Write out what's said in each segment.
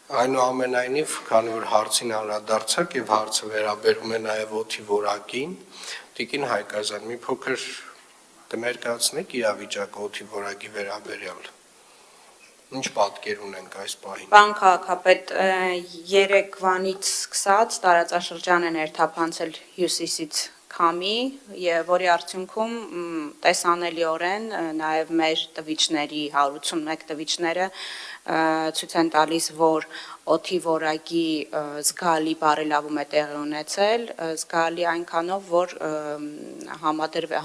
Այնուամենայնիվ, քանի որ հարցին անդրադարձակ եւ հարցը վերաբերում է նաեւ օդի որակին, Տիկին Հայկազյան, մի փոքր կներկայացնեք իրավիճակը օդի որակի վերաբերյալ։ Ինչ պատկեր ունենք այս պահին։ Պարոն քաղաքապետ, երեկվանից սկսած տարածաշրջան են երթափանցել հյուսիսից քամի, որի արդյունքում տեսանելիորեն նաև մեր տվիչների 181 տվիչները ցույց են տալիս, որ օդի որակի զգալի բարելավում է տեղի ունեցել, զգալի այնքանով, որ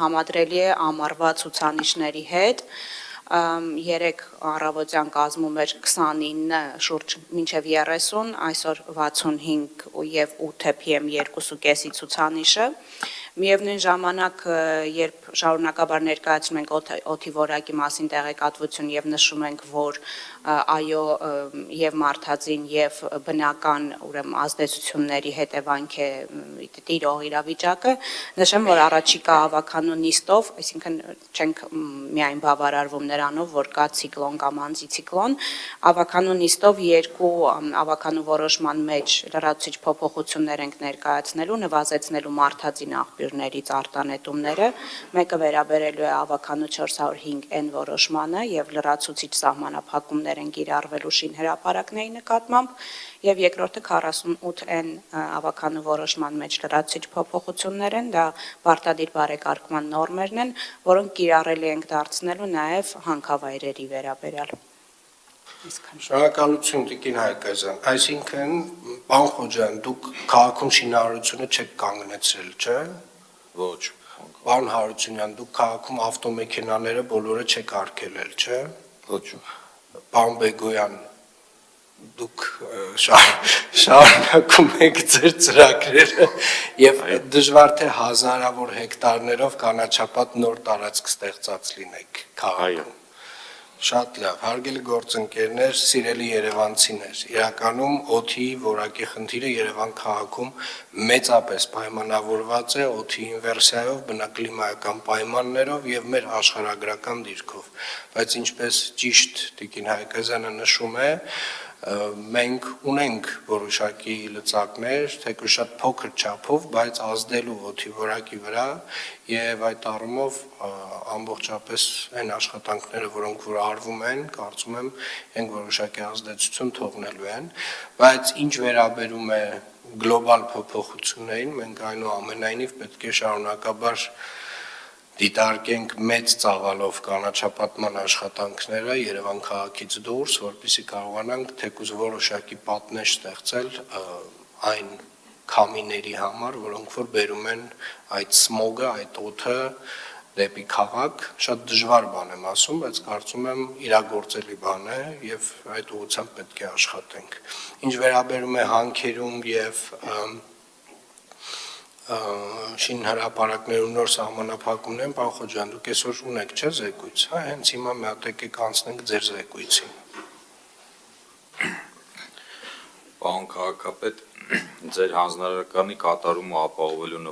համադրելի է ամառվա ցուցանիշների հետ։ Երեք առավոտյան կազմում էր 29, շուրջ մինչև 30, այսօր 65 եւ 8 PM 2.5-ի ցուցանիշը։ Միևնույն ժամանակ, երբ շարունակաբար ներկայացնում ենք օդի որակի մասին տեղեկատվություն եւ նշում ենք, որ այո եւ մարդածին եւ բնական ուրեմն ազդեցությունների հետևանք է տիրող իրավիճակը, նշեմ, որ առաջիկա ավականու նիստով, այսինքն չենք միայն բավարարվում նրանով, որ կա ցիկլոն կամ անտիցիկլոն, ավականու նիստով երկու ավականու որոշման մեջ լրացուցիչ փոփոխություններ ենք ներկայացնելու, նվազեցնելու մարդածին աղբյուրներից արտանետումները, մեկը վերաբերելու է ավականու 405N որոշմանը եւ լրացուցիչ սահմանափակումներ են կիրառվելու շինհրապարակների նկատմամբ եւ երկրորդը 48N ավականու որոշման մեջ լրացուցիչ փոփոխություններ են, դա պարտադիր բարեկարգման նորմերն են, որոնք կիրառելի ենք դարձնելու նաեւ հանքավայրերի վերաբերյալ։ Շնորհակալություն Տիկին Հայկազյան, այսինքն պարոն Խոջյան, դուք քաղաքում շինարարությունը չեք կանգնեցրել, չէ՞։ Ոչ։ Պարոն Հարությունյան, դուք քաղաքում ավտոմեքենաները բոլորը չեք արգելել, չէ՞։ Ոչ։ Պարոն Բեգոյան, դուք շարունակում եք ձեր ծրագրերը եւ դժվար թե հազարավոր հեկտարներով կանաչապատ նոր տարածք ստեղծած լինեք քաղաքում։ Շատ լավ, հարգելի գործընկերներ, սիրելի երևանցիներ, իրականում օդի որակի խնդիրը Երևան քաղաքում մեծապես պայմանավորված է օդի ինվերսիայով, բնակլիմայական պայմաններով եւ մեր աշխարհագրական դիրքով, բայց ինչպես ճիշտ Տիկին Հայկազյանը նշում է, մենք ունենք որոշակի լծակներ, թեկուզ շատ փոքր չափով, բայց ազդելու օդի որակի վրա եւ այդ առումով ամբողջապես այն աշխատանքները, որոնք որ արվում են, կարծում եմ, են որոշակի ազդեցություն թողնելու են, բայց ինչ վերաբերում է գլոբալ փոփոխություններին, մենք այնուամենայնիվ պետք է շարունակաբար դիտարկենք մեծ ծավալով կանաչապատման աշխատանքները Երևան քաղաքից դուրս, որպեսզի կարողանանք թեկուզ որոշակի պատնեշ ստեղծել այն քամիների համար, որոնք որ բերում են այդ սմոգը, այդ օդը դեպի քաղաք, շատ դժվար բան եմ ասում, բայց կարծում եմ իրագործելի բան է եւ այդ ուղղությամբ պետք է աշխատենք։ Ինչ վերաբերում է հանքերում եւ շինհրապարակներում նոր սահմանափակումներն, պարոն Խոջյան, դուք այսօր ունեք չէ զեկույց, հա, հենց հիմա մի հատ եկեք անցնենք ձեր զեկույցին։ Պարոն քաղաքապետ, ձեր հանձնարարականի կատարումը ապահովելու